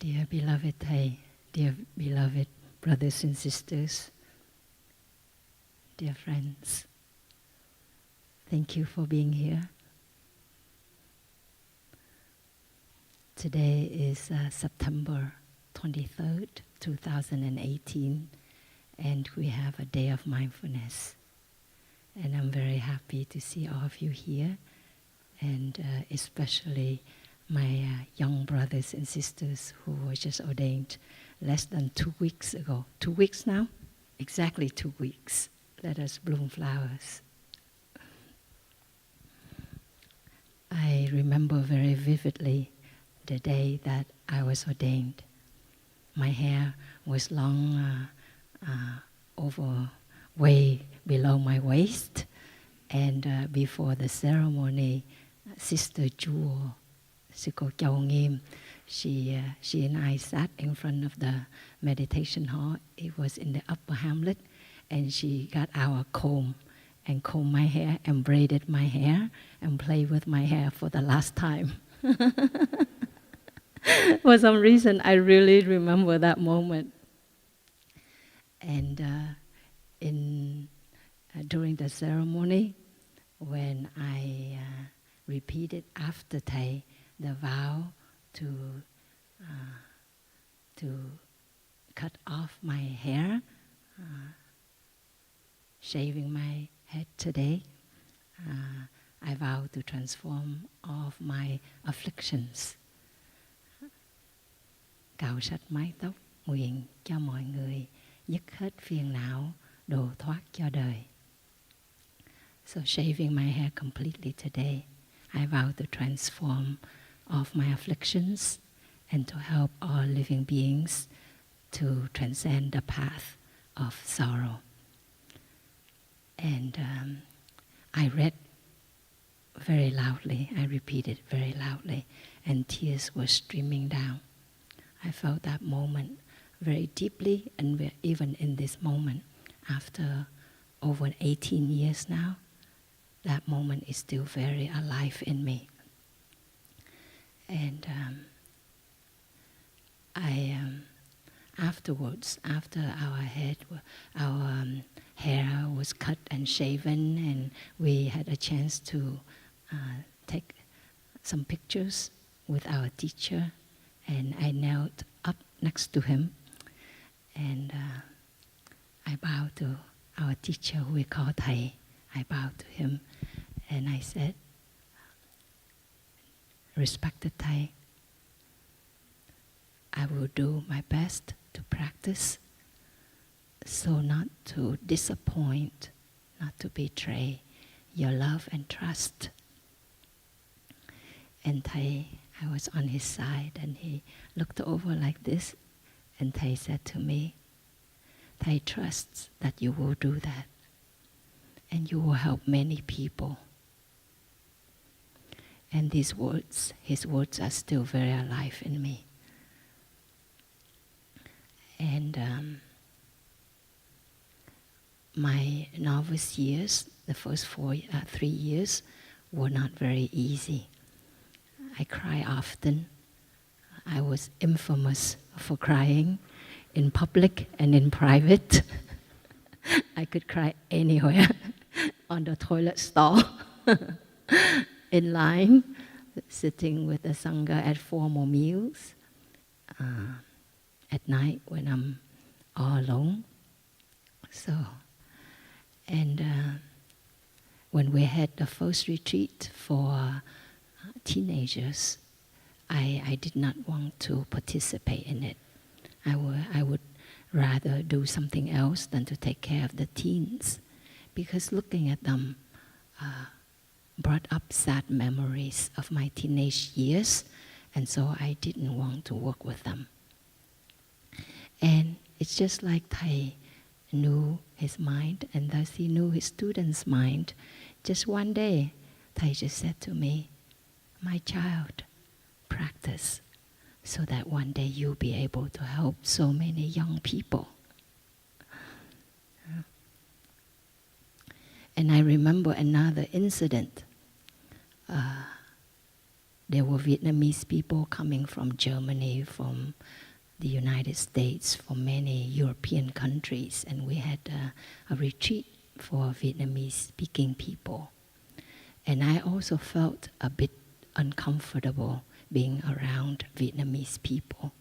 Dear beloved Thay, dear beloved brothers and sisters, dear friends, thank you for being here. Today is September 23rd, 2018, and we have a day of mindfulness. And I'm very happy to see all of you here, and especially my young brothers and sisters who were just ordained less than 2 weeks ago. 2 weeks now? Exactly 2 weeks. Let us bloom flowers. I remember very vividly the day that I was ordained. My hair was long, way below my waist, and before the ceremony, Sister Jewel, Sư cô Châu Nghiem, she and I sat in front of the meditation hall. It was in the upper hamlet, and she got our comb and combed my hair and braided my hair and played with my hair for the last time. For some reason, I really remember that moment. And during the ceremony, when I repeated after Thay the vow to cut off my hair, shaving my head today, I vow to transform all of my afflictions. Cạo sạch mái tóc, nguyện cho mọi người dứt hết phiền não, độ thoát cho đời. So shaving my hair completely today, I vow to transform all of my afflictions and to help all living beings to transcend the path of sorrow. And I read very loudly, I repeated very loudly, and tears were streaming down. I felt that moment very deeply, and even in this moment, after over 18 years now, that moment is still very alive in me. And afterwards, after our hair was cut and shaven, and we had a chance to take some pictures with our teacher, and I knelt up next to him, and I bowed to our teacher, who we call Thay. I bowed to him, and I said, "Respected Thay, I will do my best to practice so not to disappoint, not to betray your love and trust." And Thay, I was on his side, and he looked over like this, and Thay said to me, "Thay trusts that you will do that, and you will help many people." And these words, his words are still very alive in me. And my novice years, the first 3 years, were not very easy. I cry often. I was infamous for crying in public and in private. I could cry anywhere, on the toilet stall, in line, sitting with the Sangha at formal meals, at night when I'm all alone. So, and when we had the first retreat for teenagers, I did not want to participate in it. I would rather do something else than to take care of the teens, because looking at them brought up sad memories of my teenage years, and so I didn't want to work with them. And it's just like Thay knew his mind, and thus he knew his students' mind. Just one day, Thay just said to me, "My child, practice so that one day you'll be able to help so many young people." And I remember another incident. there were Vietnamese people coming from Germany, from the United States, from many European countries, and we had a retreat for Vietnamese-speaking people. And I also felt a bit uncomfortable being around Vietnamese people,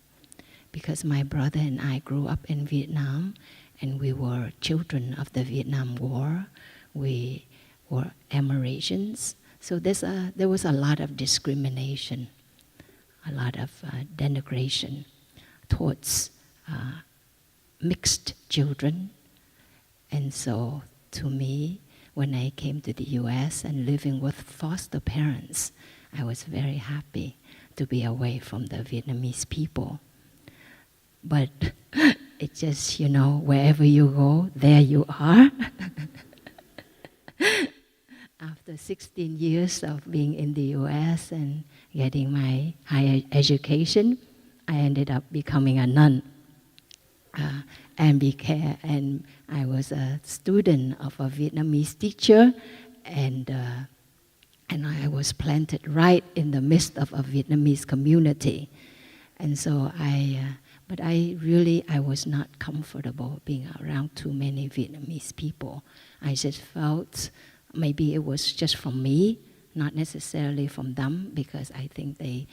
because my brother and I grew up in Vietnam, and we were children of the Vietnam War. We were Amerasians. So there was a lot of discrimination, a lot of denigration towards mixed children. And so to me, when I came to the US and living with foster parents, I was very happy to be away from the Vietnamese people. But it's just, wherever you go, there you are. After 16 years of being in the US and getting my higher education, I ended up becoming a nun. And I was a student of a Vietnamese teacher, and I was planted right in the midst of a Vietnamese community. And so I was not comfortable being around too many Vietnamese people. I just felt maybe it was just from me, not necessarily from them, because I think they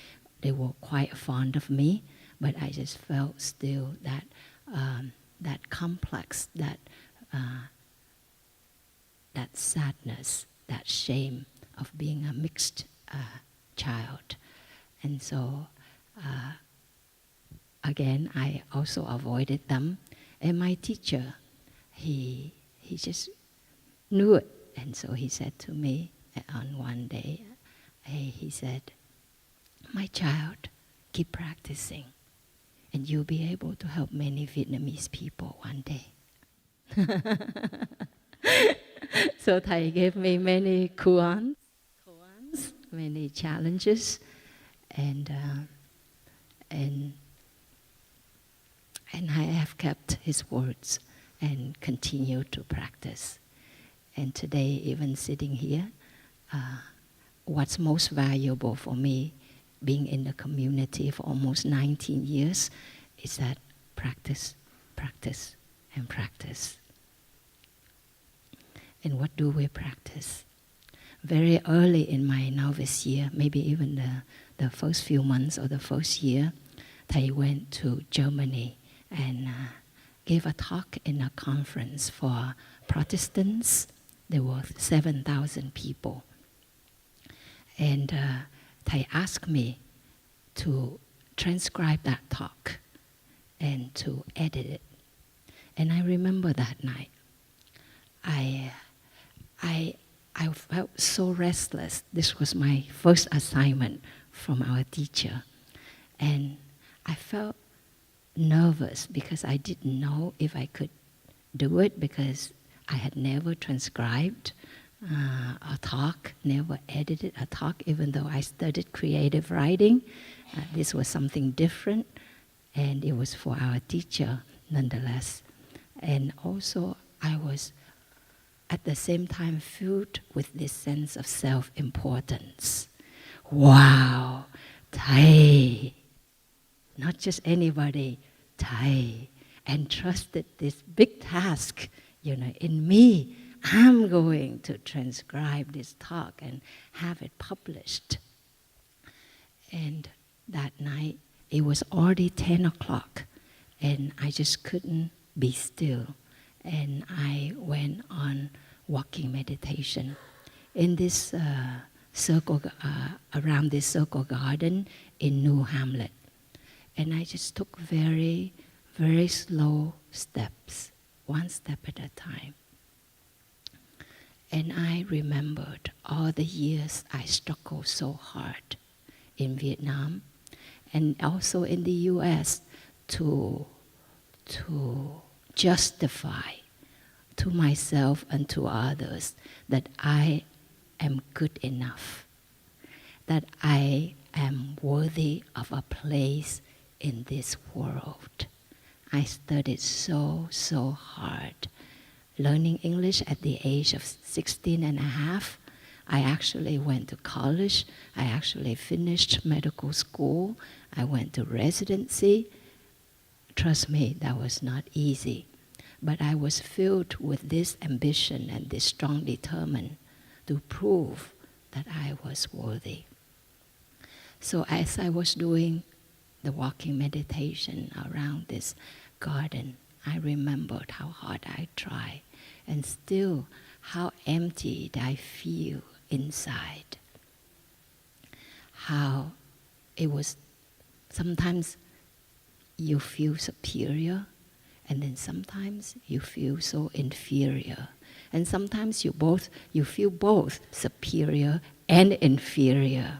were quite fond of me, but I just felt still that that complex, that sadness, that shame of being a mixed child. And so again, I also avoided them. And my teacher, he just knew it. And so he said to me on one day, he said, "My child, keep practicing, and you'll be able to help many Vietnamese people one day." So Thay gave me many koans, many challenges, and I have kept his words and continue to practice. And today, even sitting here, what's most valuable for me, being in the community for almost 19 years, is that practice, practice, and practice. And what do we practice? Very early in my novice year, maybe even the first few months or the first year, Thay went to Germany and gave a talk in a conference for Protestants. There were 7,000 people. And Thay asked me to transcribe that talk and to edit it. And I remember that night, I felt so restless. This was my first assignment from our teacher. And I felt nervous because I didn't know if I could do it, because I had never transcribed a talk, never edited a talk, even though I studied creative writing. This was something different, and it was for our teacher nonetheless. And also I was at the same time filled with this sense of self-importance. Wow, Thay, not just anybody, Thay, entrusted this big task, in me. I'm going to transcribe this talk and have it published. And that night, it was already 10 o'clock, and I just couldn't be still. And I went on walking meditation in this circle, around this circle garden in New Hamlet. And I just took very, very slow steps, one step at a time. And I remembered all the years I struggled so hard in Vietnam and also in the US to justify to myself and to others that I am good enough, that I am worthy of a place in this world. I studied so hard, learning English at the age of 16 and a half. I actually went to college. I actually finished medical school. I went to residency. Trust me, that was not easy. But I was filled with this ambition and this strong determination to prove that I was worthy. So as I was doing the walking meditation around this garden, I remembered how hard I tried and still how empty I feel inside. How it was, sometimes you feel superior, and then sometimes you feel so inferior. And sometimes you feel both superior and inferior.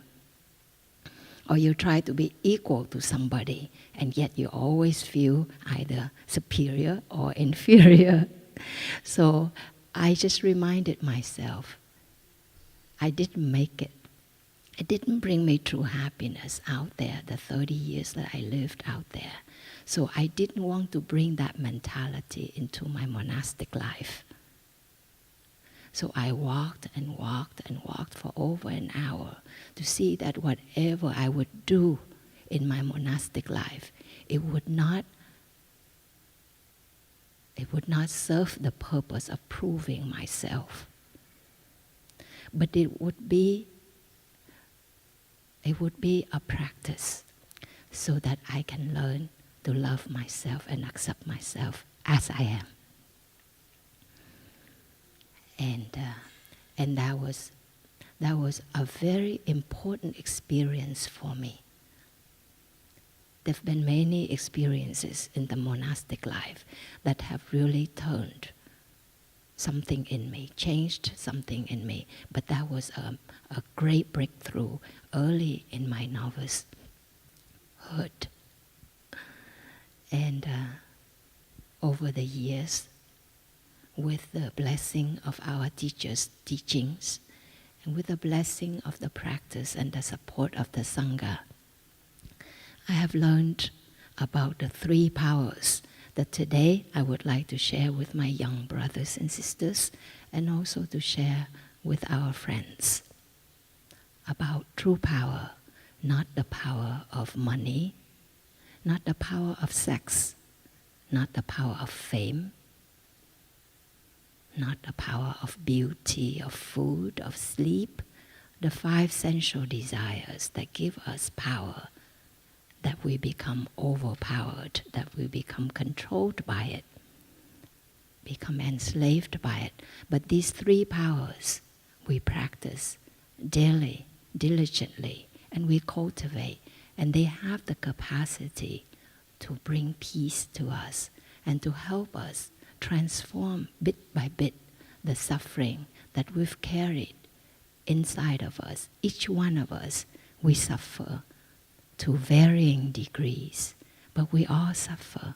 Or you try to be equal to somebody, and yet you always feel either superior or inferior. So I just reminded myself, I didn't make it. It didn't bring me true happiness out there, the 30 years that I lived out there. So I didn't want to bring that mentality into my monastic life. So I walked and walked and walked for over an hour to see that whatever I would do in my monastic life, it would not serve the purpose of proving myself. But it would be a practice so that I can learn to love myself and accept myself as I am. And that was a very important experience for me. There have been many experiences in the monastic life that have really turned something in me, changed something in me. But that was a great breakthrough early in my novicehood. And over the years, with the blessing of our teachers' teachings, and with the blessing of the practice and the support of the Sangha, I have learned about the 3 powers that today I would like to share with my young brothers and sisters, and also to share with our friends. About true power, not the power of money, not the power of sex, not the power of fame, not the power of beauty, of food, of sleep, the 5 sensual desires that give us power, that we become overpowered, that we become controlled by it, become enslaved by it. But these 3 powers we practice daily, diligently, and we cultivate, and they have the capacity to bring peace to us and to help us transform bit by bit the suffering that we've carried inside of us. Each one of us, we suffer to varying degrees, but we all suffer.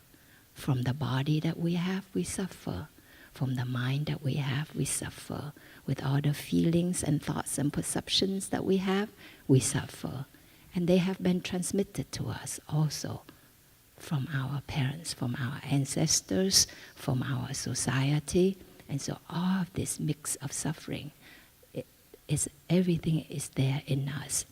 From the body that we have, we suffer. From the mind that we have, we suffer. With all the feelings and thoughts and perceptions that we have, we suffer. And they have been transmitted to us also from our parents, from our ancestors, from our society. And so all of this mix of suffering, everything is there in us.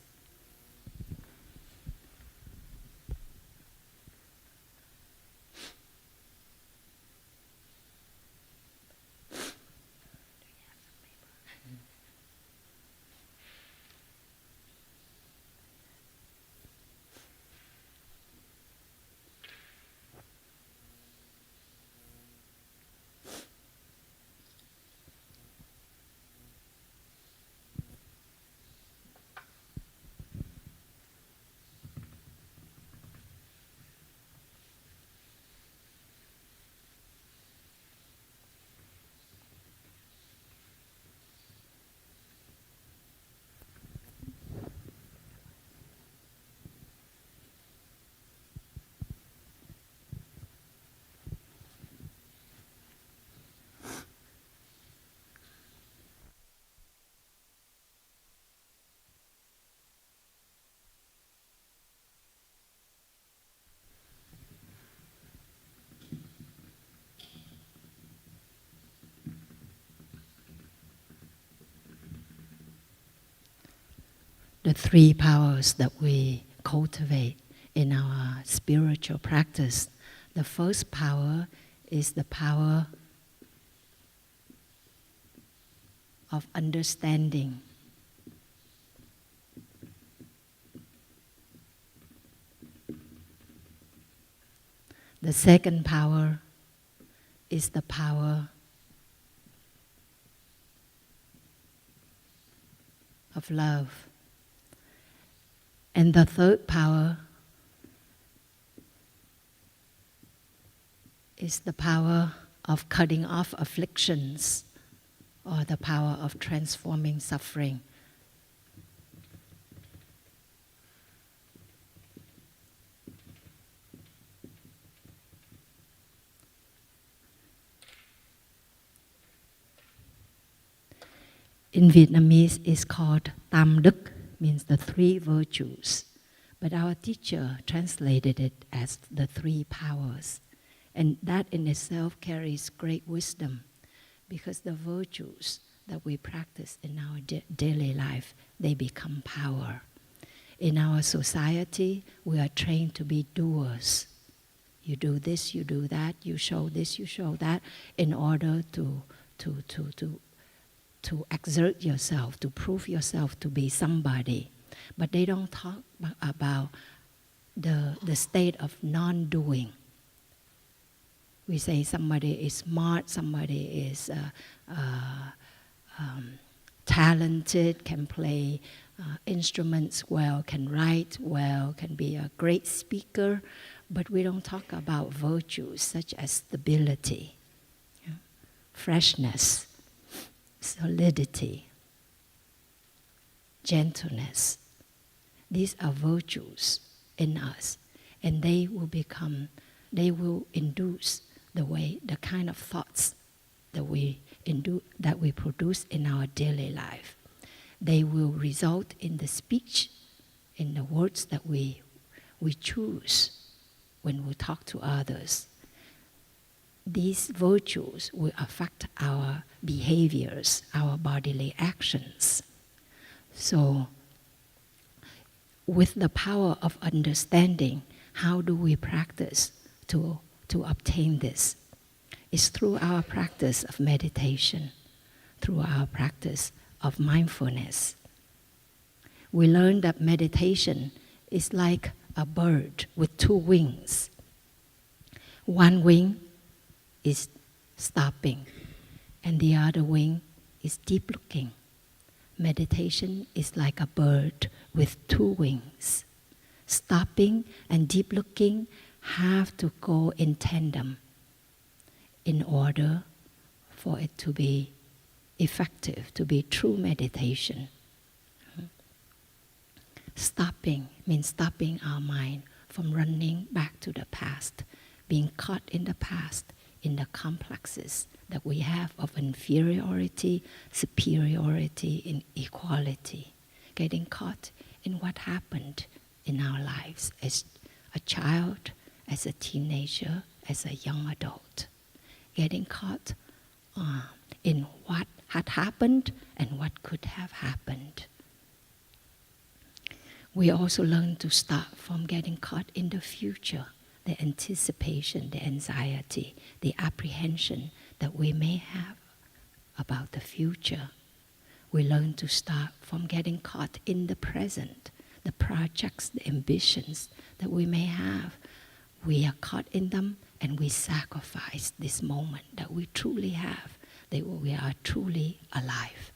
the three powers that we cultivate in our spiritual practice. The first power is the power of understanding. The second power is the power of love. And the third power is the power of cutting off afflictions, or the power of transforming suffering. In Vietnamese, it's called Tam Đức, means the three virtues. But our teacher translated it as the three powers. And that in itself carries great wisdom, because the virtues that we practice in our daily life, they become power. In our society, we are trained to be doers. You do this, you do that, you show this, you show that, in order to exert yourself, to prove yourself to be somebody. But they don't talk about the state of non-doing. We say somebody is smart, somebody is talented, can play instruments well, can write well, can be a great speaker, but we don't talk about virtues such as stability, freshness, solidity, gentleness. These are virtues in us, and they will induce the kind of thoughts that we produce in our daily life. They will result in the speech, in the words that we choose when we talk to others. These virtues will affect our behaviors, our bodily actions. So, with the power of understanding, how do we practice to obtain this? It's through our practice of meditation, through our practice of mindfulness. We learn that meditation is like a bird with two wings. One wing is stopping, and the other wing is deep looking. Meditation is like a bird with two wings. Stopping and deep looking have to go in tandem in order for it to be effective, to be true meditation. Stopping means stopping our mind from running back to the past, being caught in the past, in the complexes that we have of inferiority, superiority, and equality. Getting caught in what happened in our lives as a child, as a teenager, as a young adult. Getting caught in what had happened and what could have happened. We also learn to stop from getting caught in the future, the anticipation, the anxiety, the apprehension that we may have about the future. We learn to stop from getting caught in the present, the projects, the ambitions that we may have. We are caught in them and we sacrifice this moment that we truly have, that we are truly alive.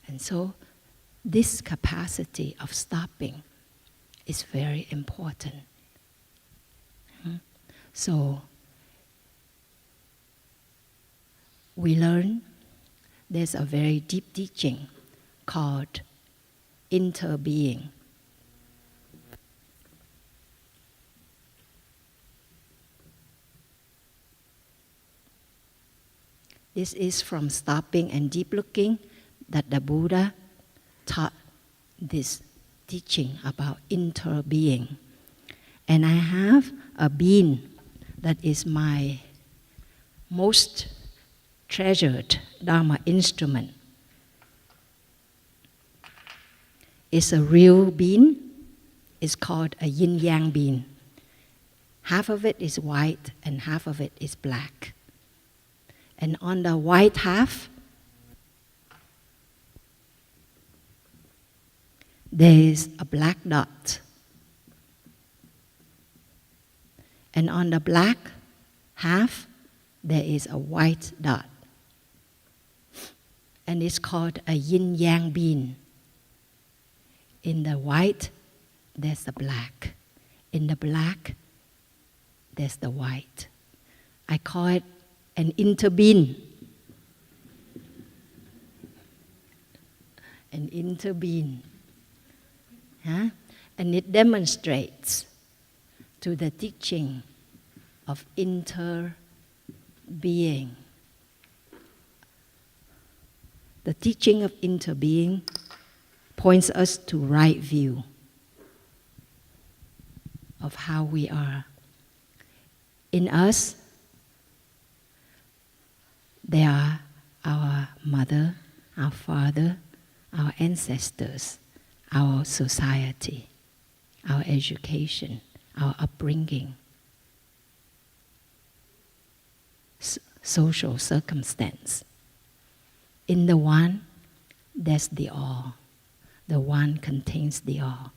And so this capacity of stopping is very important. So we learn there's a very deep teaching called Interbeing. This is from stopping and deep looking that the Buddha taught this teaching about interbeing. And I have a bean that is my most treasured Dharma instrument. is a real bean. It's called a yin-yang bean. Half of it is white and half of it is black. And on the white half, there is a black dot. And on the black half, there is a white dot. And it's called a yin-yang bean. In the white, there's the black. In the black, there's the white. I call it an interbeing. An interbeing. Huh? And it demonstrates to the teaching of interbeing. The teaching of interbeing points us to right view of how we are. In us, there are our mother, our father, our ancestors, our society, our education, our upbringing, social circumstance. In the one, there's the all. The one contains the all.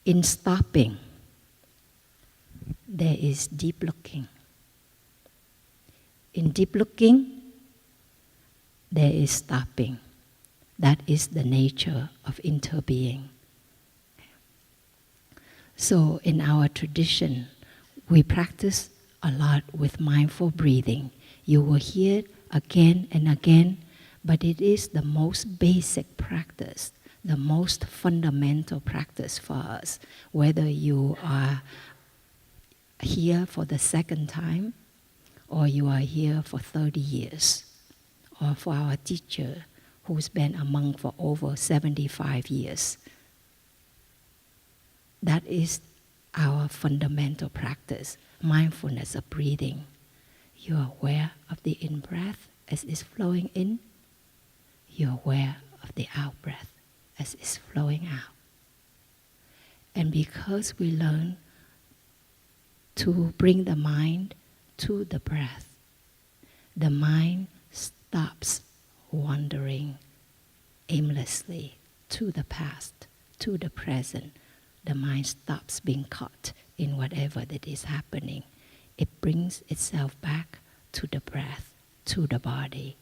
In stopping, there is deep looking. In deep looking, there is stopping. That is the nature of interbeing. So in our tradition, we practice a lot with mindful breathing. You will hear it again and again, but it is the most basic practice, the most fundamental practice for us. Whether you are here for the second time, or you are here for 30 years, or for our teacher who's been a monk for over 75 years. That is our fundamental practice, mindfulness of breathing. You are aware of the in-breath as it's flowing in. You are aware of the out-breath as it's flowing out. And because we learn to bring the mind to the breath, the mind stops wandering aimlessly to the past, to the present. The mind stops being caught in whatever that is happening. It brings itself back to the breath, to the body.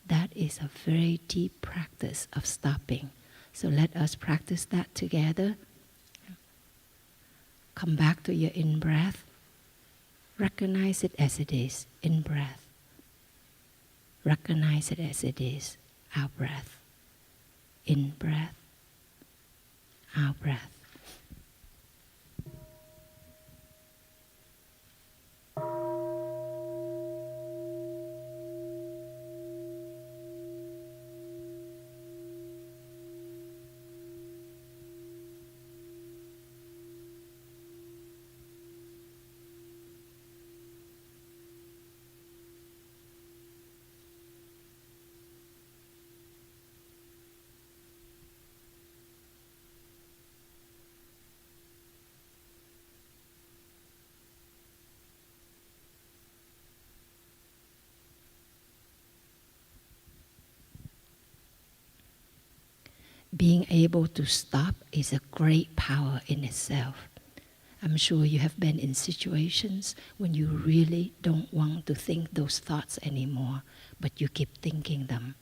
That is a very deep practice of stopping. So let us practice that together. Come back to your in-breath. Recognize it as it is, in-breath. Recognize it as it is, out-breath. In-breath, out-breath. Being able to stop is a great power in itself. I'm sure you have been in situations when you really don't want to think those thoughts anymore, but you keep thinking them.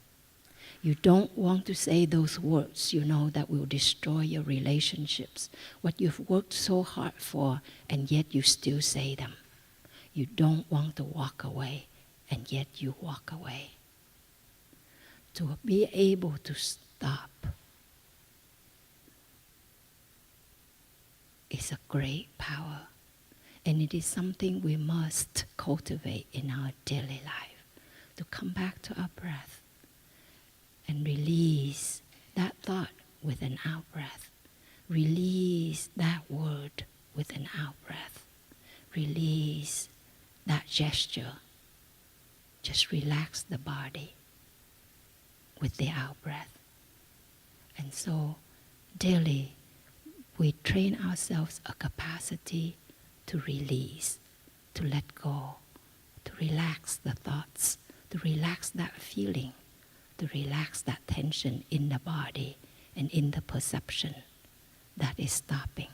You don't want to say those words, that will destroy your relationships, what you've worked so hard for, and yet you still say them. You don't want to walk away, and yet you walk away. To be able to stop is a great power, and it is something we must cultivate in our daily life, to come back to our breath and release that thought with an out-breath. Release that word with an out-breath. Release that gesture. Just relax the body with the out-breath. And so daily we train ourselves a capacity to release, to let go, to relax the thoughts, to relax that feeling, to relax that tension in the body and in the perception that is stopping.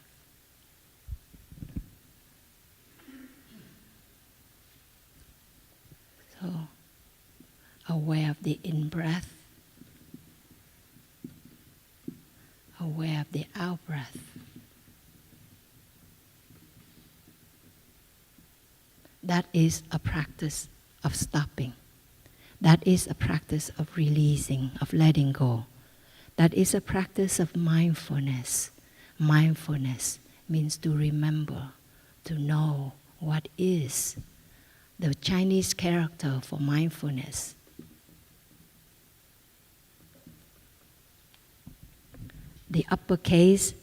So, aware of the in-breath, aware of the out-breath. That is a practice of stopping. That is a practice of releasing, of letting go. That is a practice of mindfulness. Mindfulness means to remember, to know what is. The Chinese character for mindfulness. The uppercase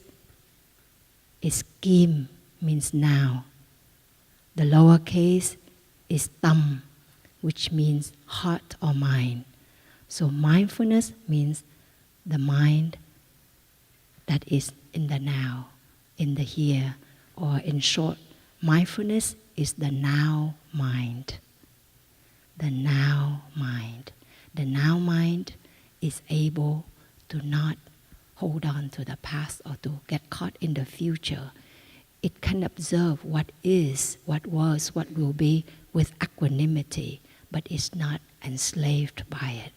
is Nghiem, means now. The lowercase is Tam, which means heart or mind. So mindfulness means the mind that is in the now, in the here, or in short, mindfulness is the now mind. The now mind. The now mind is able to not hold on to the past or to get caught in the future. It can observe what is, what was, what will be with equanimity, but is not enslaved by it.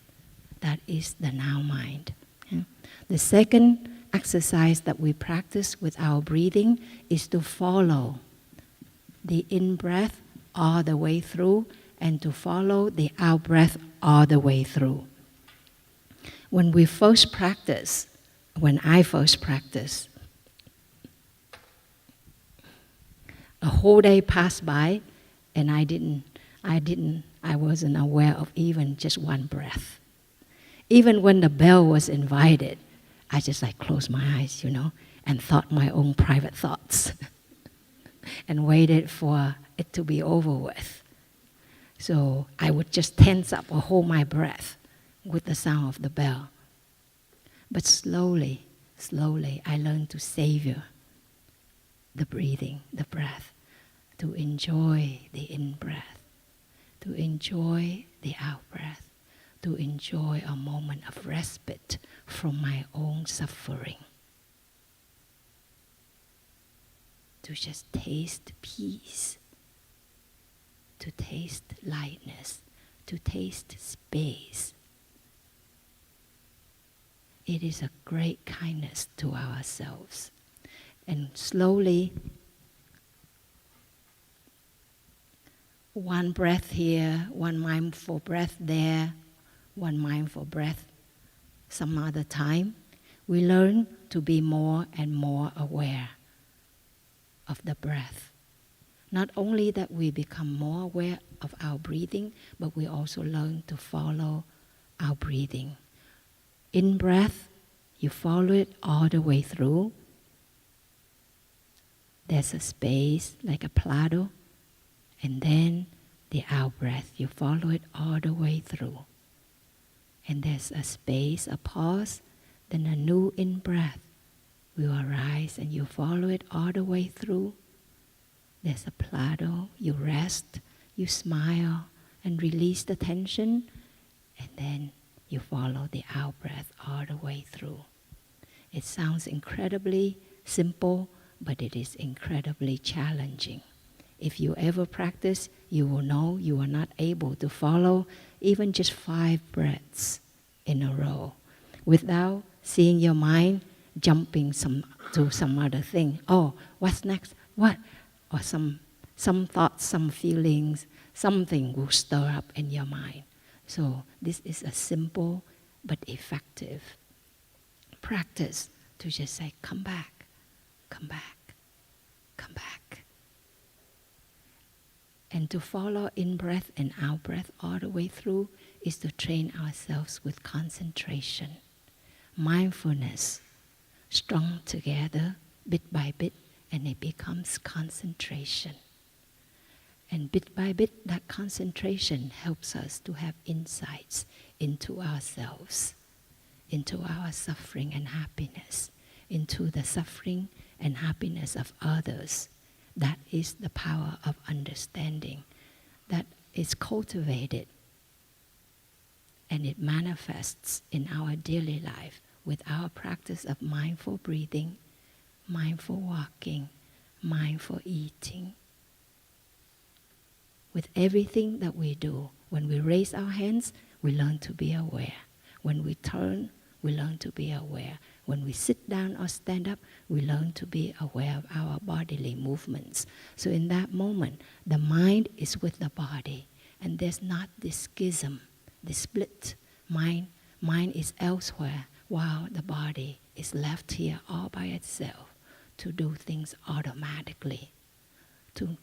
That is the now mind. Yeah. The second exercise that we practice with our breathing is to follow the in-breath all the way through and to follow the out-breath all the way through. When I first practiced, a whole day passed by and I wasn't aware of even just one breath. Even when the bell was invited, I just closed my eyes, and thought my own private thoughts and waited for it to be over with. So I would just tense up or hold my breath with the sound of the bell. But slowly, I learned to savor the breathing, the breath, to enjoy the in-breath, to enjoy the out-breath, to enjoy a moment of respite from my own suffering, to just taste peace, to taste lightness, to taste space. It is a great kindness to ourselves. And slowly, one breath here, one mindful breath there, one mindful breath some other time, we learn to be more and more aware of the breath. Not only that we become more aware of our breathing, but we also learn to follow our breathing. In breath, you follow it all the way through. There's a space like a plateau, and then the out breath, you follow it all the way through. And there's a space, a pause, then a new in breath will arise and you follow it all the way through. There's a plateau, you rest, you smile and release the tension, and then you follow the out breath all the way through. It sounds incredibly simple, but it is incredibly challenging. If you ever practice, you will know you are not able to follow even just 5 breaths in a row without seeing your mind jumping to some other thing. Oh, what's next? What? Or some thoughts, some feelings, something will stir up in your mind. So this is a simple but effective practice to just say, come back, come back, come back. And to follow in-breath and out-breath all the way through is to train ourselves with concentration. Mindfulness, strung together bit by bit, and it becomes concentration. And bit by bit, that concentration helps us to have insights into ourselves, into our suffering and happiness, into the suffering and happiness of others. That is the power of understanding that is cultivated, and it manifests in our daily life with our practice of mindful breathing, mindful walking, mindful eating. With everything that we do, when we raise our hands, we learn to be aware. When we turn, we learn to be aware. When we sit down or stand up, we learn to be aware of our bodily movements. So in that moment, the mind is with the body, and there's not this schism, this split. Mind is elsewhere, while the body is left here all by itself to do things automatically, to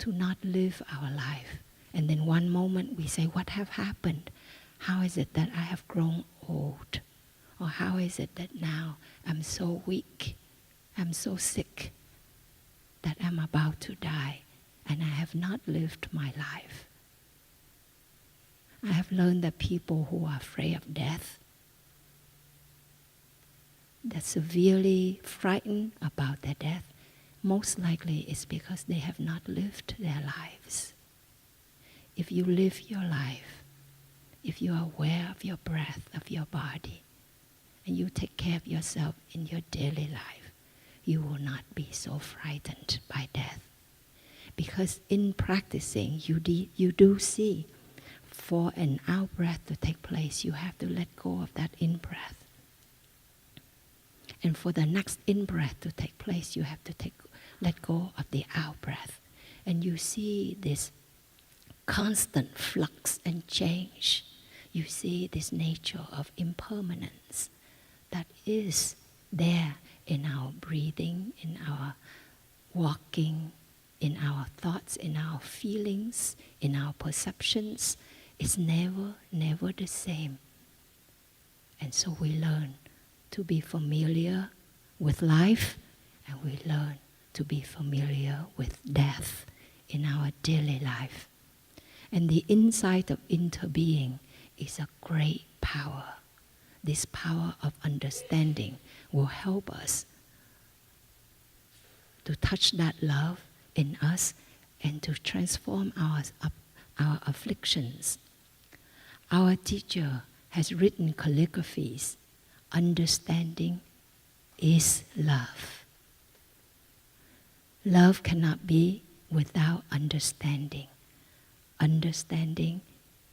not live our life. And then one moment we say, what have happened? How is it that I have grown old? Or how is it that now I'm so weak, I'm so sick, that I'm about to die, and I have not lived my life? I have learned that people who are afraid of death, that severely frightened about their death, most likely is because they have not lived their lives. If you live your life, if you are aware of your breath, of your body, and you take care of yourself in your daily life, you will not be so frightened by death. Because in practicing, you do see, for an out-breath to take place, you have to let go of that in-breath. And for the next in-breath to take place, you have to let go of the out-breath. And you see this constant flux and change. You see this nature of impermanence that is there in our breathing, in our walking, in our thoughts, in our feelings, in our perceptions. It's never the same. And so we learn to be familiar with life, and we learn to be familiar with death in our daily life. And the insight of interbeing is a great power. This power of understanding will help us to touch that love in us and to transform our afflictions. Our teacher has written calligraphies. Understanding is love. Love cannot be without understanding. Understanding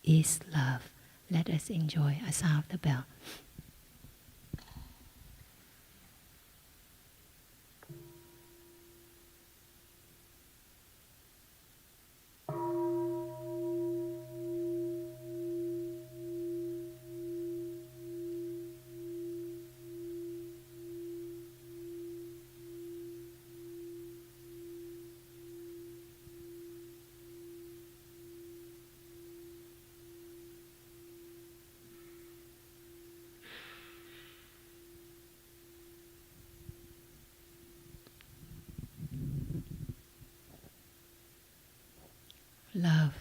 is love. Let us enjoy a sound of the bell. Love,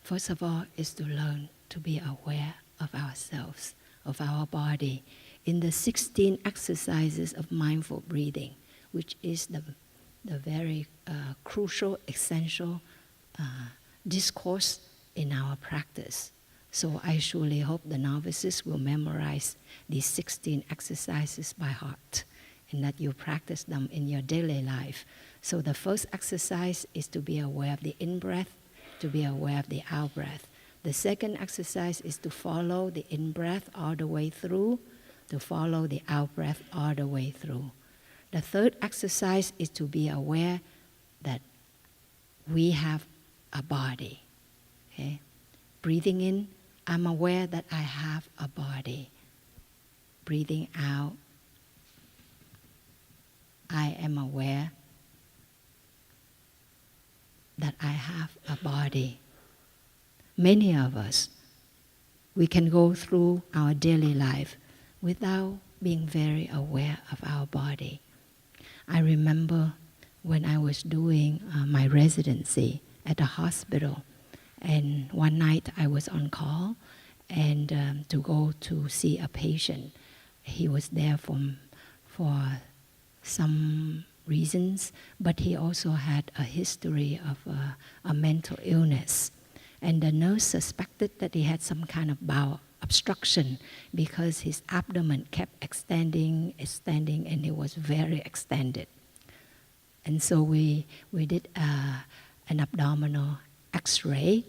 first of all, is to learn to be aware of ourselves, of our body, in the 16 exercises of mindful breathing, which is the very crucial, essential discourse in our practice. So I surely hope the novices will memorize these 16 exercises by heart, and that you practice them in your daily life. So the first exercise is to be aware of the in-breath, to be aware of the out-breath. The second exercise is to follow the in-breath all the way through, to follow the out-breath all the way through. The third exercise is to be aware that we have a body. Okay? Breathing in, I'm aware that I have a body. Breathing out, I am aware that I have a body. Many of us, we can go through our daily life without being very aware of our body. I remember when I was doing my residency at a hospital, and one night I was on call and to go to see a patient. He was there for some reasons, but he also had a history of a mental illness. And the nurse suspected that he had some kind of bowel obstruction because his abdomen kept extending, and it was very extended. And so we did an abdominal X-ray,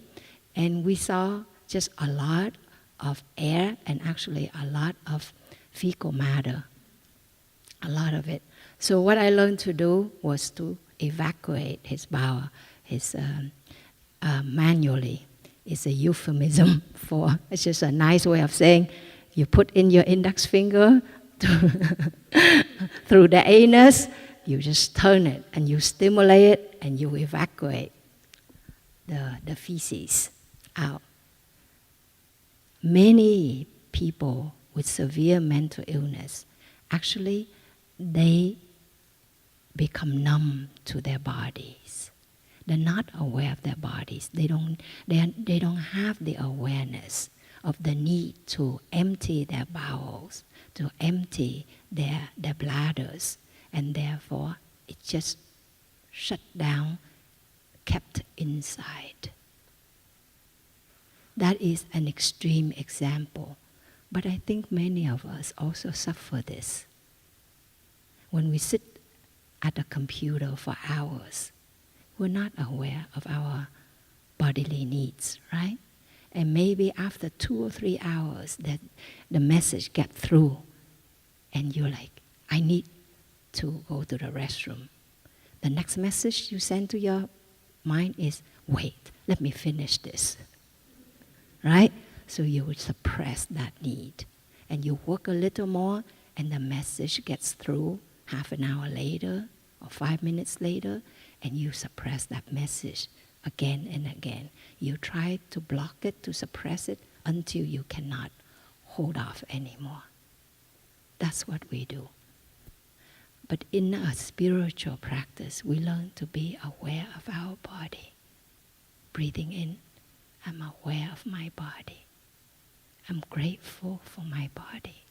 and we saw just a lot of air and actually a lot of fecal matter, a lot of it. So what I learned to do was to evacuate his bowel, manually. It's a euphemism for, it's just a nice way of saying, you put in your index finger through the anus, you just turn it and you stimulate it and you evacuate the feces out. Many people with severe mental illness, actually, they become numb to their bodies. They're not aware of their bodies. They don't have the awareness of the need to empty their bowels, to empty their bladders, and therefore it's just shut down, kept inside. That is an extreme example, but I think many of us also suffer this. When we sit at a computer for hours, we're not aware of our bodily needs, right? And maybe after 2 or 3 hours that the message gets through and you're like, I need to go to the restroom. The next message you send to your mind is, wait, let me finish this, right? So you would suppress that need. And you work a little more and the message gets through half an hour later or 5 minutes later, and you suppress that message again and again. You try to block it, to suppress it, until you cannot hold off anymore. That's what we do. But in a spiritual practice, we learn to be aware of our body. Breathing in, I'm aware of my body. I'm grateful for my body.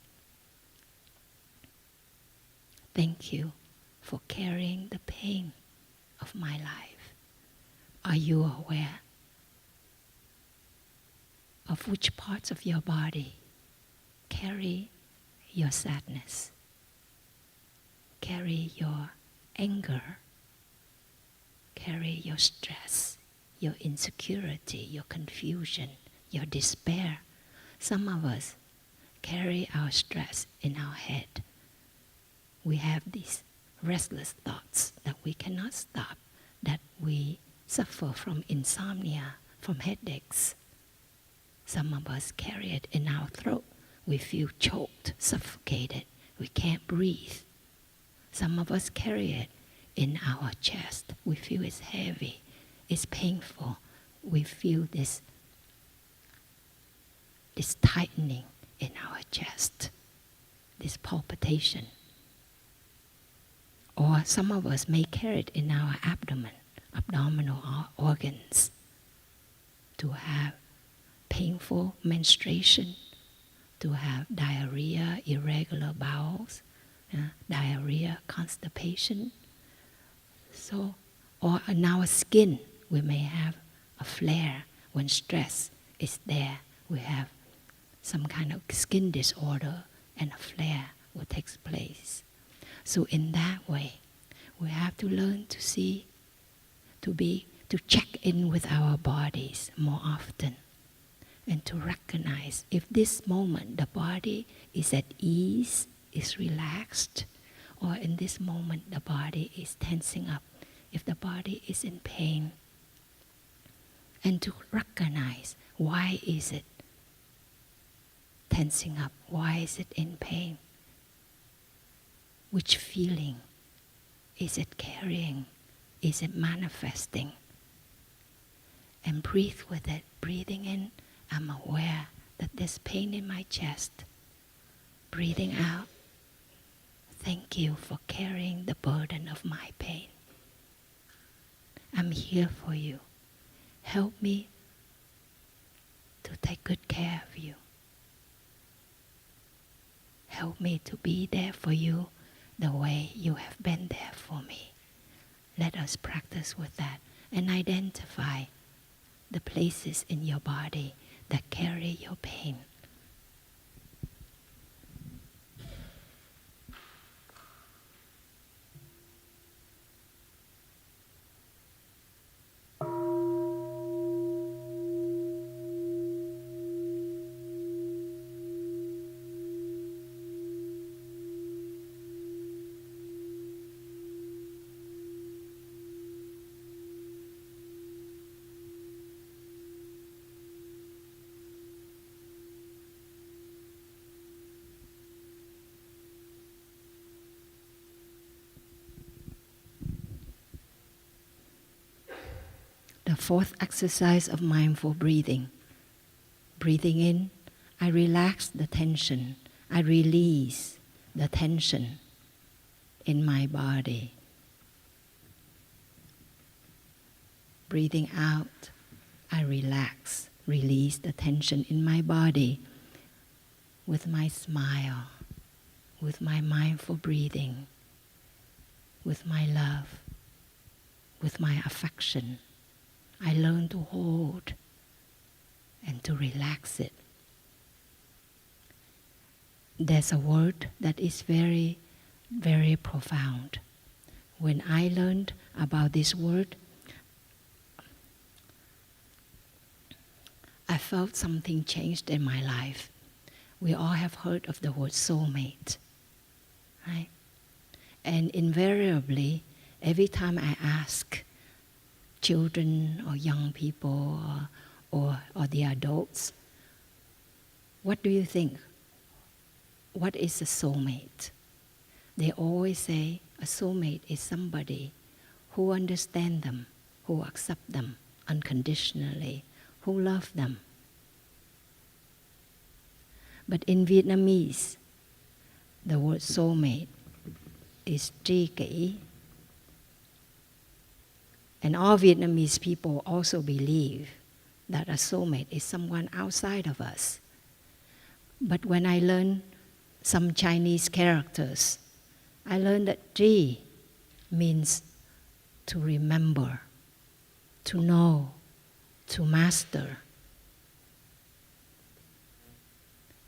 Thank you for carrying the pain of my life. Are you aware of which parts of your body carry your sadness, carry your anger, carry your stress, your insecurity, your confusion, your despair? Some of us carry our stress in our head. We have these restless thoughts that we cannot stop, that we suffer from insomnia, from headaches. Some of us carry it in our throat. We feel choked, suffocated. We can't breathe. Some of us carry it in our chest. We feel it's heavy, it's painful. We feel this tightening in our chest, this palpitation. Or some of us may carry it in our abdomen, abdominal organs, to have painful menstruation, to have diarrhea, irregular bowels, diarrhea, constipation. So, or in our skin, we may have a flare when stress is there. We have some kind of skin disorder and a flare will take place. So in that way, we have to learn to see, to check in with our bodies more often, and to recognize if this moment the body is at ease, is relaxed, or in this moment the body is tensing up, if the body is in pain. And to recognize, why is it tensing up? Why is it in pain? Which feeling is it carrying? Is it manifesting? And breathe with it. Breathing in, I'm aware that there's pain in my chest. Breathing out, thank you for carrying the burden of my pain. I'm here for you. Help me to take good care of you. Help me to be there for you the way you have been there for me. Let us practice with that and identify the places in your body that carry your pain. The fourth exercise of mindful breathing. Breathing in, I relax the tension. I release the tension in my body. Breathing out, I relax, release the tension in my body with my smile, with my mindful breathing, with my love, with my affection. I learn to hold and to relax it. There's a word that is very, very profound. When I learned about this word, I felt something changed in my life. We all have heard of the word soulmate, right? And invariably, every time I ask children or young people or the adults, what do you think? What is a soulmate? They always say a soulmate is somebody who understands them, who accepts them unconditionally, who loves them. But in Vietnamese, the word soulmate is tri kỷ. And all Vietnamese people also believe that a soulmate is someone outside of us. But when I learned some Chinese characters, I learned that tri means to remember, to know, to master.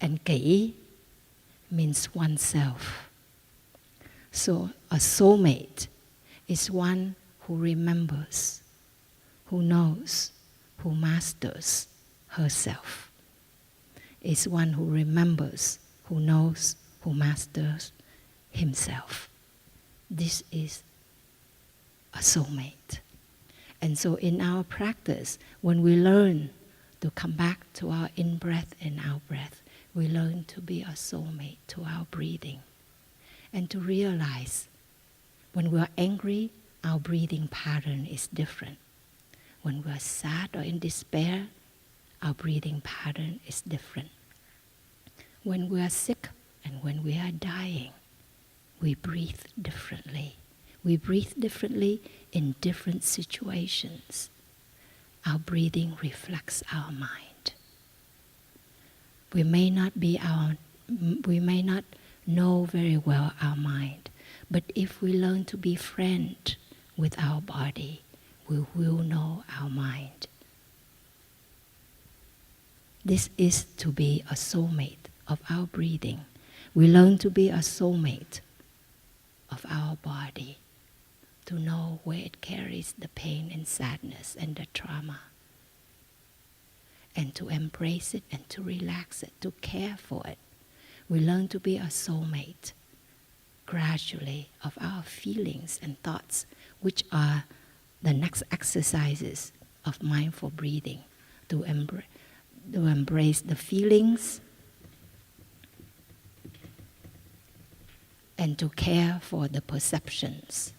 And kỷ means oneself. So a soulmate is one who remembers, who knows, who masters herself. Is one who remembers, who knows, who masters himself. This is a soulmate. And so in our practice, when we learn to come back to our in-breath and out-breath, we learn to be a soulmate to our breathing. And to realize when we are angry, our breathing pattern is different. When we are sad or in despair, our breathing pattern is different. When we are sick and when we are dying, we breathe differently. We breathe differently in different situations. Our breathing reflects our mind. We may not know very well our mind, but if we learn to be friend with our body, we will know our mind. This is to be a soulmate of our breathing. We learn to be a soulmate of our body, to know where it carries the pain and sadness and the trauma, and to embrace it and to relax it, to care for it. We learn to be a soulmate gradually of our feelings and thoughts, which are the next exercises of mindful breathing, to embrace the feelings and to care for the perceptions.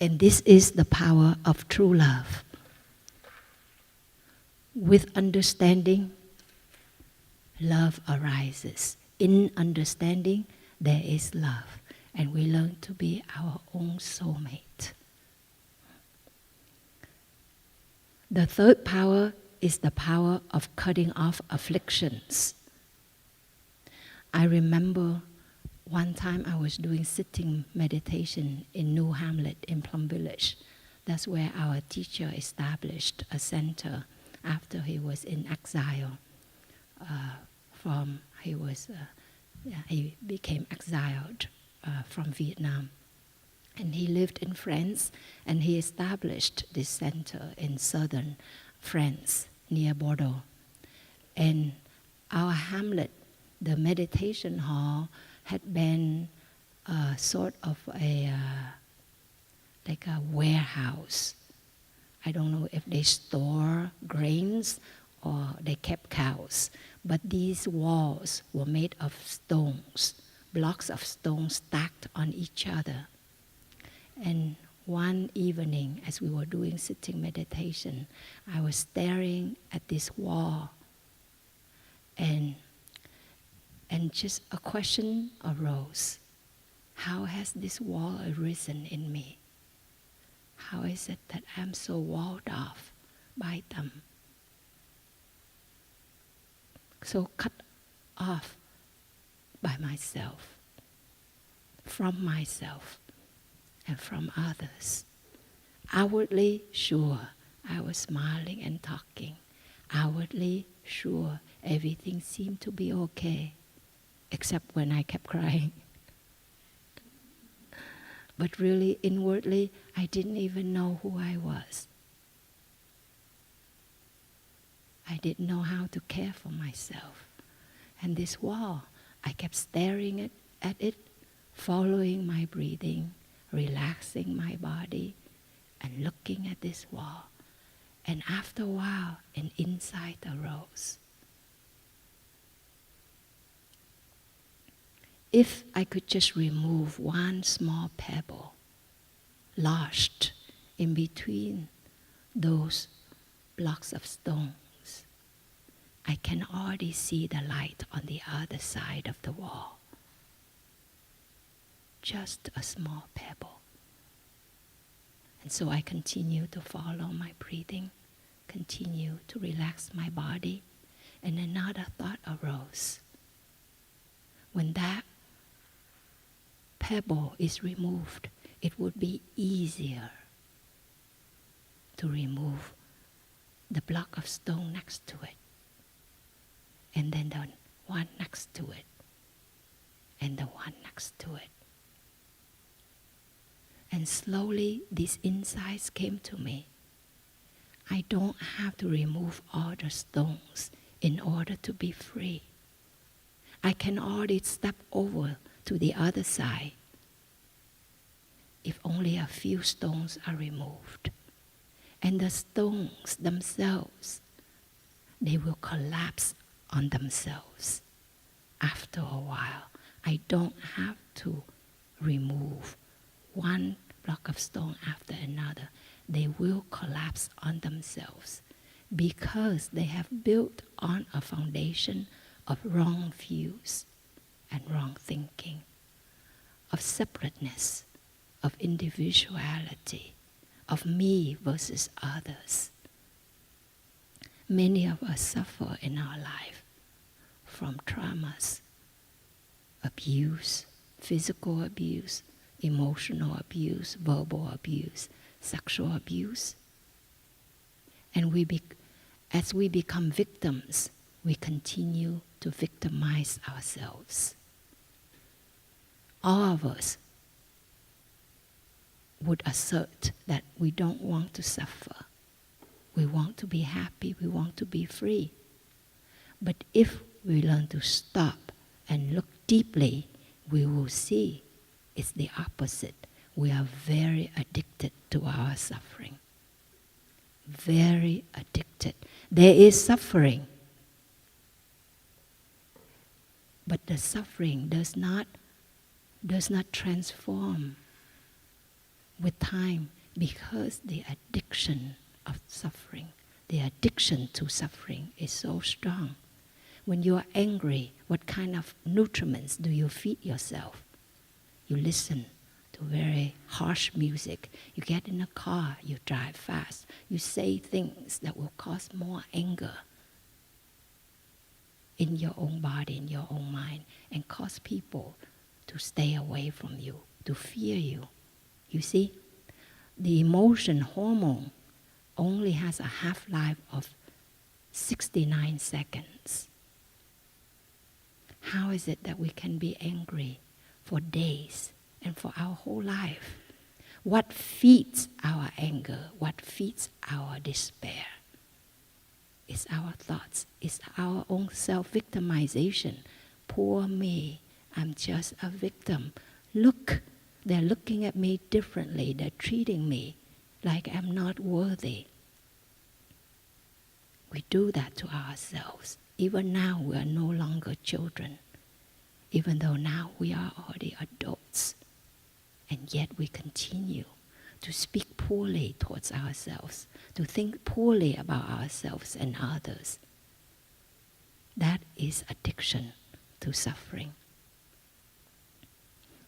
And this is the power of true love. With understanding, love arises. In understanding, there is love. And we learn to be our own soulmate. The third power is the power of cutting off afflictions. I remember one time I was doing sitting meditation in New Hamlet in Plum Village. That's where our teacher established a center after he was in exile. He became exiled from Vietnam. And he lived in France, and he established this center in southern France, near Bordeaux. And our hamlet, the meditation hall, had been sort of like a warehouse. I don't know if they store grains or they kept cows, but these walls were made of stones, blocks of stone stacked on each other. And one evening, as we were doing sitting meditation, I was staring at this wall, and just a question arose. How has this wall arisen in me? How is it that I'm so walled off by them? So cut off by myself, from myself, and from others. Outwardly, sure, I was smiling and talking. Outwardly, sure, everything seemed to be okay, except when I kept crying. But really, inwardly, I didn't even know who I was. I didn't know how to care for myself. And this wall, I kept staring at it, following my breathing, relaxing my body, and looking at this wall. And after a while, an insight arose. If I could just remove one small pebble lodged in between those blocks of stones, I can already see the light on the other side of the wall. Just a small pebble. And so I continue to follow my breathing, continue to relax my body, and another thought arose. When that pebble is removed, it would be easier to remove the block of stone next to it, and then the one next to it, and the one next to it. And slowly these insights came to me. I don't have to remove all the stones in order to be free. I can already step over to the other side if only a few stones are removed. And the stones themselves, they will collapse on themselves after a while. I don't have to remove one block of stone after another. They will collapse on themselves because they have built on a foundation of wrong views and wrong thinking, of separateness, of individuality, of me versus others. Many of us suffer in our life from traumas, abuse, physical abuse, emotional abuse, verbal abuse, sexual abuse. And as we become victims, we continue to victimize ourselves. All of us would assert that we don't want to suffer. We want to be happy, we want to be free. But if we learn to stop and look deeply, we will see it's the opposite. We are very addicted to our suffering. Very addicted. There is suffering. But the suffering does not transform with time because the addiction of suffering, the addiction to suffering is so strong. When you are angry, what kind of nutriments do you feed yourself? You listen to very harsh music. You get in a car, you drive fast. You say things that will cause more anger. in your own body, in your own mind, and cause people to stay away from you, to fear you. You see, the emotion hormone only has a half-life of 69 seconds. How is it that we can be angry for days and for our whole life? What feeds our anger? What feeds our despair? It's our thoughts. It's our own self-victimization. Poor me. I'm just a victim. Look, they're looking at me differently. They're treating me like I'm not worthy. We do that to ourselves. Even now, we are no longer children. Even though now we are already adults. And yet we continue to speak poorly towards ourselves, to think poorly about ourselves and others. That is addiction to suffering.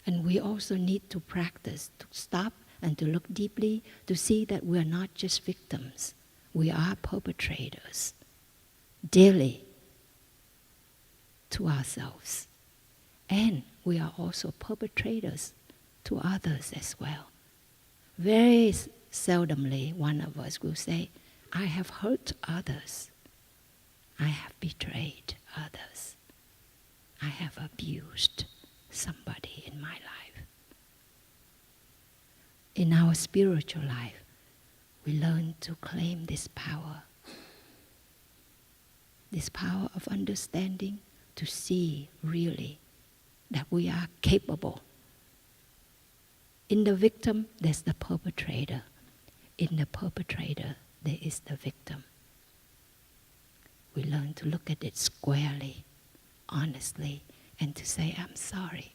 And we also need to practice, to stop and to look deeply, to see that we are not just victims. We are perpetrators daily to ourselves. And we are also perpetrators to others as well. Very seldomly, one of us will say, I have hurt others. I have betrayed others. I have abused somebody in my life. In our spiritual life, we learn to claim this power of understanding, to see really that we are capable. In the victim, there's the perpetrator. In the perpetrator, there is the victim. We learn to look at it squarely, honestly, and to say, I'm sorry.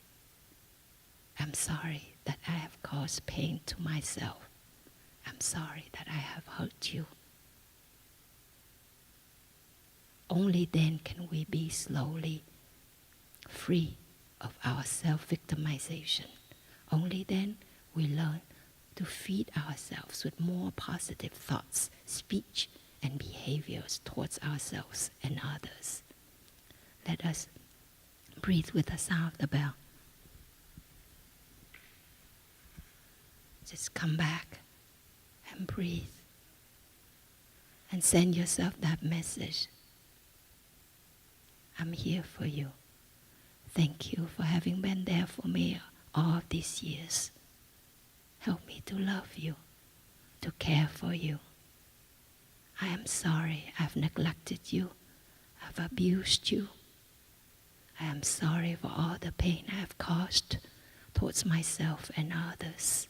I'm sorry that I have caused pain to myself. I'm sorry that I have hurt you. Only then can we be slowly free of our self-victimization. Only then we learn to feed ourselves with more positive thoughts, speech, and behaviors towards ourselves and others. Let us breathe with the sound of the bell. Just come back and breathe and send yourself that message. I'm here for you. Thank you for having been there for me all of these years. Help me to love you, to care for you. I am sorry I've neglected you. I've abused you. I am sorry for all the pain I have caused towards myself and others.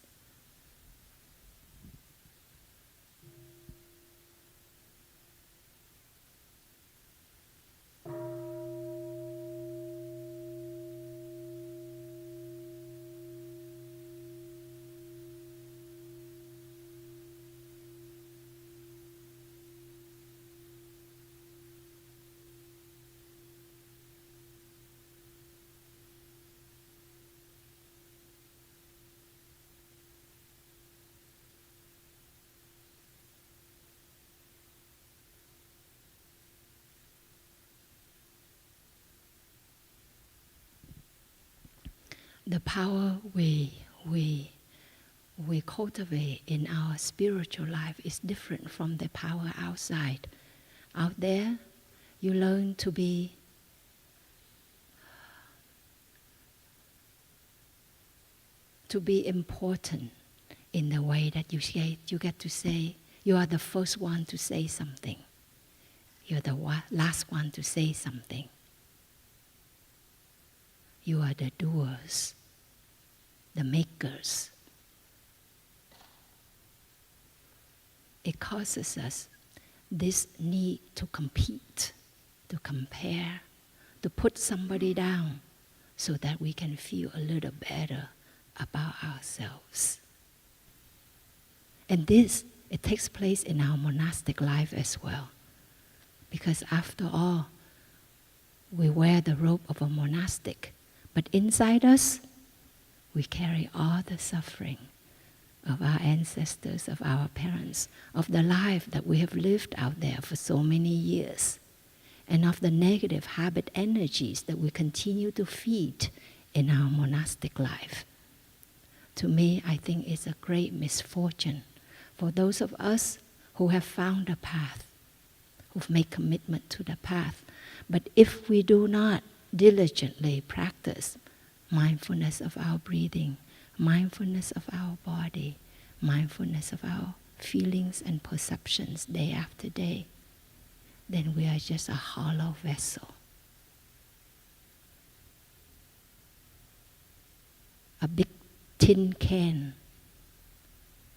The power we cultivate in our spiritual life is different from the power outside. Out there, you learn to be important in the way that you get to say, you are the first one to say something. You're the last one to say something. You are the doers, the makers. It causes us this need to compete, to compare, to put somebody down so that we can feel a little better about ourselves. And this, it takes place in our monastic life as well. Because after all, we wear the robe of a monastic, but inside us, we carry all the suffering of our ancestors, of our parents, of the life that we have lived out there for so many years. and of the negative habit energies that we continue to feed in our monastic life. To me, I think it's a great misfortune for those of us who have found a path, who've made commitment to the path. But if we do not diligently practice mindfulness of our breathing, mindfulness of our body, mindfulness of our feelings and perceptions day after day, then we are just a hollow vessel. A big tin can.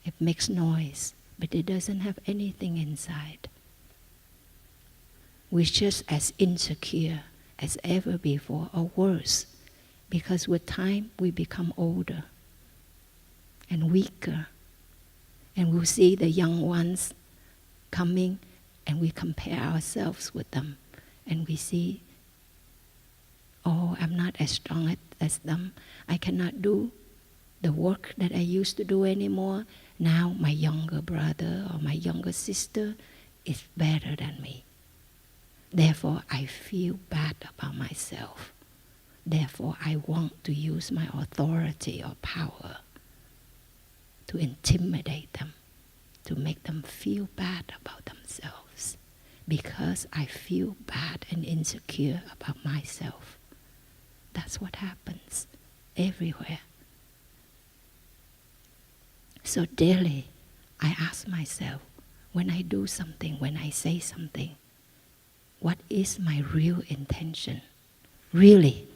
It makes noise, but it doesn't have anything inside. We're just as insecure as ever before, or worse, because with time we become older and weaker, and we'll see the young ones coming, and we compare ourselves with them, and we see, oh, I'm not as strong as them. I cannot do the work that I used to do anymore. Now my younger brother or my younger sister is better than me. Therefore, I feel bad about myself. Therefore, I want to use my authority or power to intimidate them, to make them feel bad about themselves, because I feel bad and insecure about myself. That's what happens everywhere. So daily, I ask myself, when I do something, when I say something, what is my real intention? Really?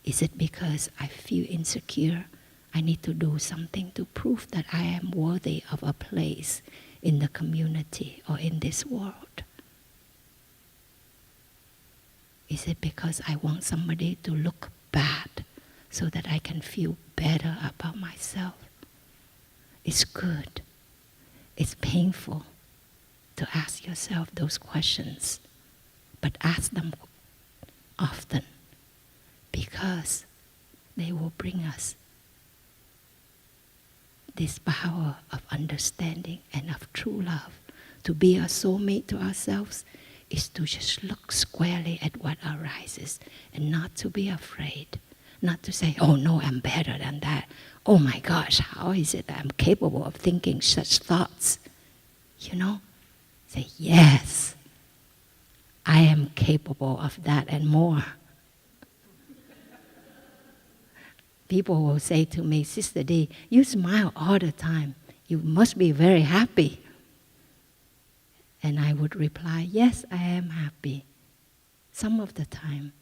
Is it because I feel insecure? I need to do something to prove that I am worthy of a place in the community or in this world? Is it because I want somebody to look bad so that I can feel better about myself? It's good. It's painful to ask yourself those questions, but ask them often, because they will bring us this power of understanding and of true love. To be a soulmate to ourselves is to just look squarely at what arises and not to be afraid. Not to say, oh no, I'm better than that. Oh my gosh, how is it that I'm capable of thinking such thoughts? You know? Say, yes, I am capable of that and more. People will say to me, Sister D, you smile all the time. You must be very happy. And I would reply, yes, I am happy. Some of the time.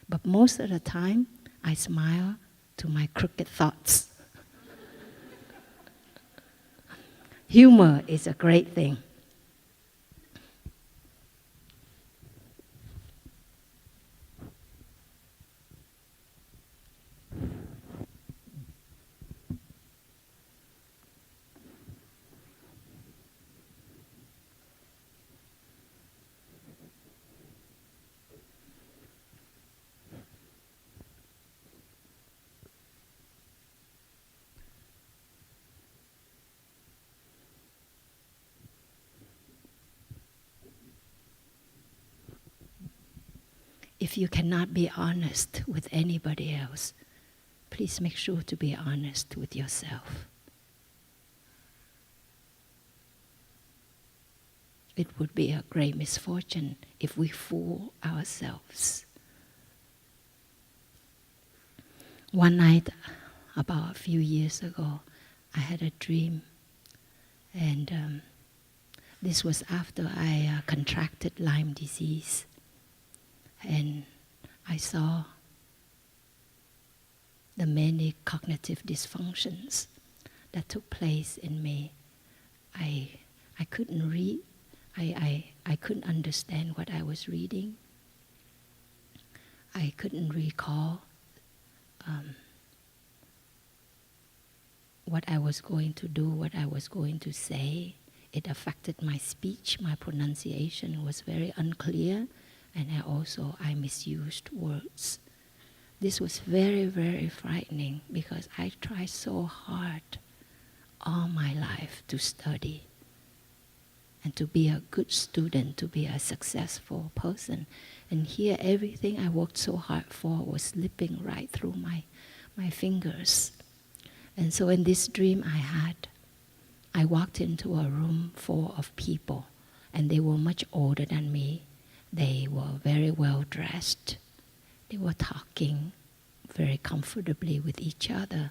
But most of the time, I smile to my crooked thoughts. Humor is a great thing. If you cannot be honest with anybody else, please make sure to be honest with yourself. It would be a great misfortune if we fool ourselves. One night, about a few years ago, I had a dream, and this was after I contracted Lyme disease. And I saw the many cognitive dysfunctions that took place in me. I couldn't read. I couldn't understand what I was reading. I couldn't recall what I was going to do, what I was going to say. It affected my speech. My pronunciation was very unclear. And I misused words. This was very, very frightening because I tried so hard all my life to study. and to be a good student, to be a successful person. And here everything I worked so hard for was slipping right through my fingers. And so in this dream I walked into a room full of people, and they were much older than me. They were very well dressed. They were talking very comfortably with each other.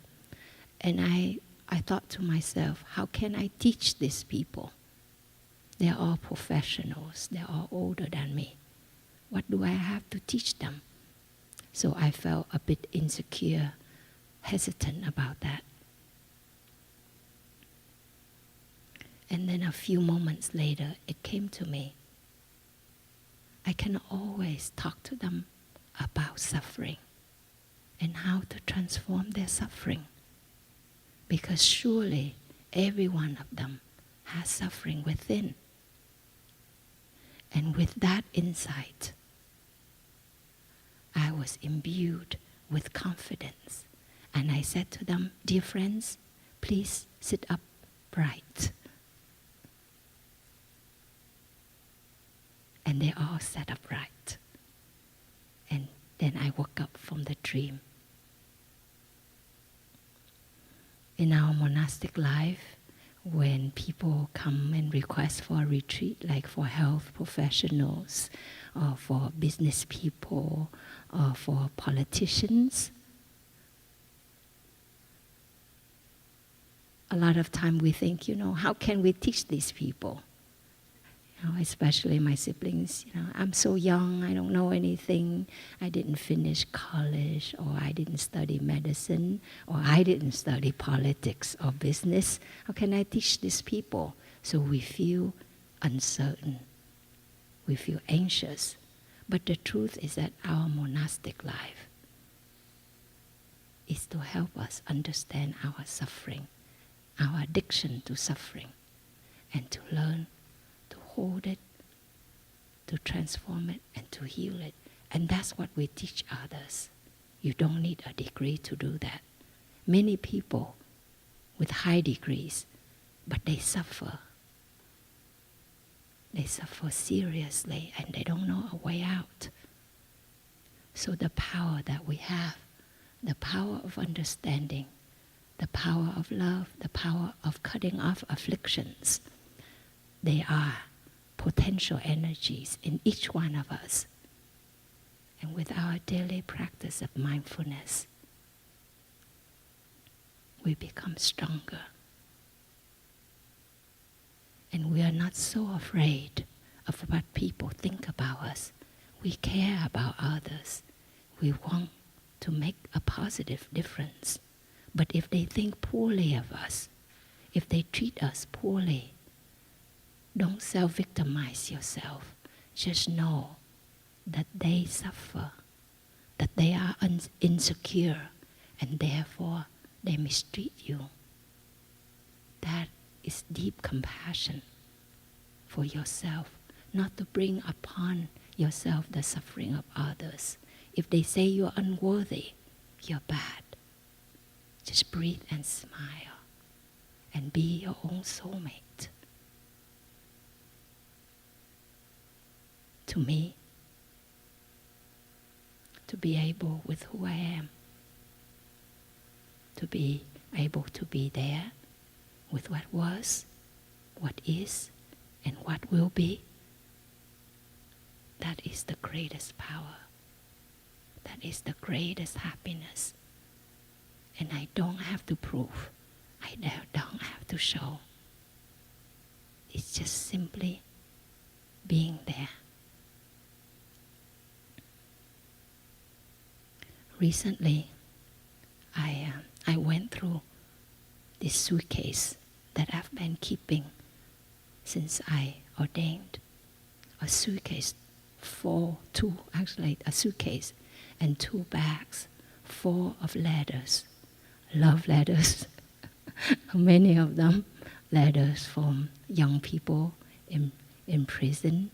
And I thought to myself, how can I teach these people? They're all professionals. They're all older than me. What do I have to teach them? So I felt a bit insecure, hesitant about that. And then a few moments later, it came to me. I can always talk to them about suffering and how to transform their suffering. Because surely every one of them has suffering within. And with that insight, I was imbued with confidence. And I said to them, dear friends, please sit upright. And they all sat upright. And then I woke up from the dream. In our monastic life, when people come and request for a retreat, like for health professionals, or for business people, or for politicians, a lot of time we think, how can we teach these people? Especially my siblings, I'm so young, I don't know anything, I didn't finish college, or I didn't study medicine, or I didn't study politics or business. How can I teach these people? So we feel uncertain, we feel anxious. But the truth is that our monastic life is to help us understand our suffering, our addiction to suffering, and to learn to hold it, to transform it, and to heal it. And that's what we teach others. You don't need a degree to do that. Many people with high degrees, but they suffer. They suffer seriously, and they don't know a way out. So the power that we have, the power of understanding, the power of love, the power of cutting off afflictions, they are potential energies in each one of us. And with our daily practice of mindfulness, we become stronger. And we are not so afraid of what people think about us. We care about others. We want to make a positive difference. But if they think poorly of us, if they treat us poorly, don't self-victimize yourself. Just know that they suffer, that they are insecure, and therefore they mistreat you. That is deep compassion for yourself, not to bring upon yourself the suffering of others. If they say you're unworthy, you're bad. Just breathe and smile and be your own soulmate. To me, to be able with who I am, to be able to be there with what was, what is, and what will be, that is the greatest power. That is the greatest happiness. And I don't have to prove. I don't have to show. It's just simply being there. Recently, I went through this suitcase that I've been keeping since I ordained. A suitcase a suitcase and 2 bags full of letters, love letters, many of them letters from young people in prison.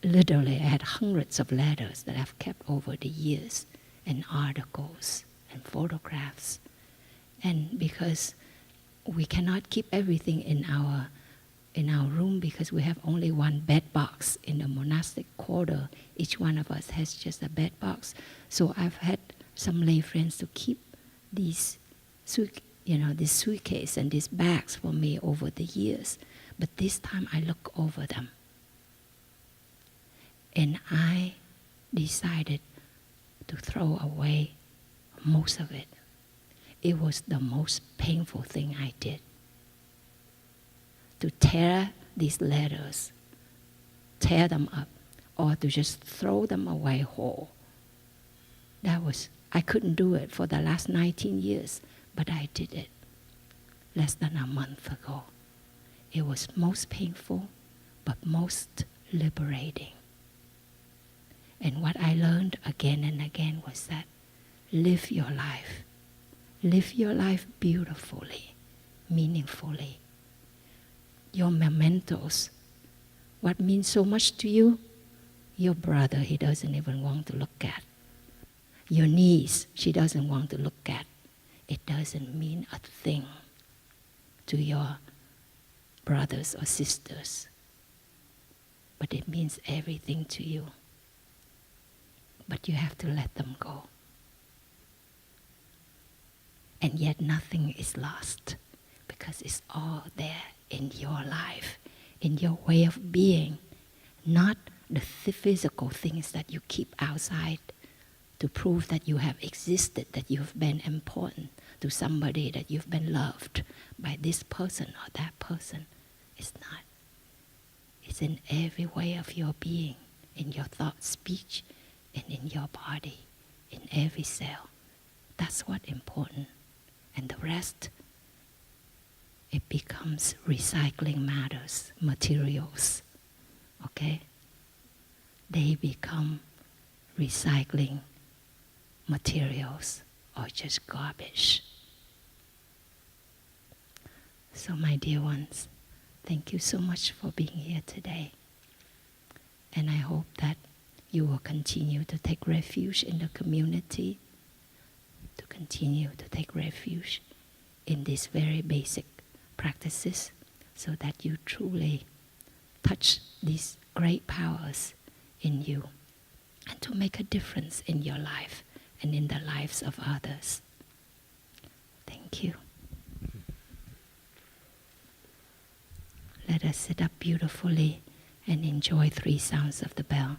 Literally, I had hundreds of letters that I've kept over the years, and articles and photographs. And because we cannot keep everything in our in our room because we have only one bed box in the monastic quarter. Each one of us has just a bed box. So I've had some lay friends to keep these this suitcase and these bags for me over the years. But this time I look over them. And I decided to throw away most of it. It was the most painful thing I did. To tear these letters, tear them up, or to just throw them away whole. I couldn't do it for the last 19 years, but I did it less than a month ago. It was most painful, but most liberating. And what I learned again and again was that live your life. Live your life beautifully, meaningfully. Your mementos, what means so much to you? Your brother, he doesn't even want to look at. Your niece, she doesn't want to look at. It doesn't mean a thing to your brothers or sisters. But it means everything to you. But you have to let them go. And yet nothing is lost because it's all there in your life, in your way of being, not the physical things that you keep outside to prove that you have existed, that you've been important to somebody, that you've been loved by this person or that person. It's not. It's in every way of your being, in your thought, speech, and in your body, in every cell. That's what's important. And the rest, it becomes recycling matters, materials. Okay? They become recycling materials or just garbage. So my dear ones, thank you so much for being here today. And I hope that you will continue to take refuge in the community, to continue to take refuge in these very basic practices so that you truly touch these great powers in you and to make a difference in your life and in the lives of others. Thank you. Let us sit up beautifully and enjoy 3 sounds of the bell.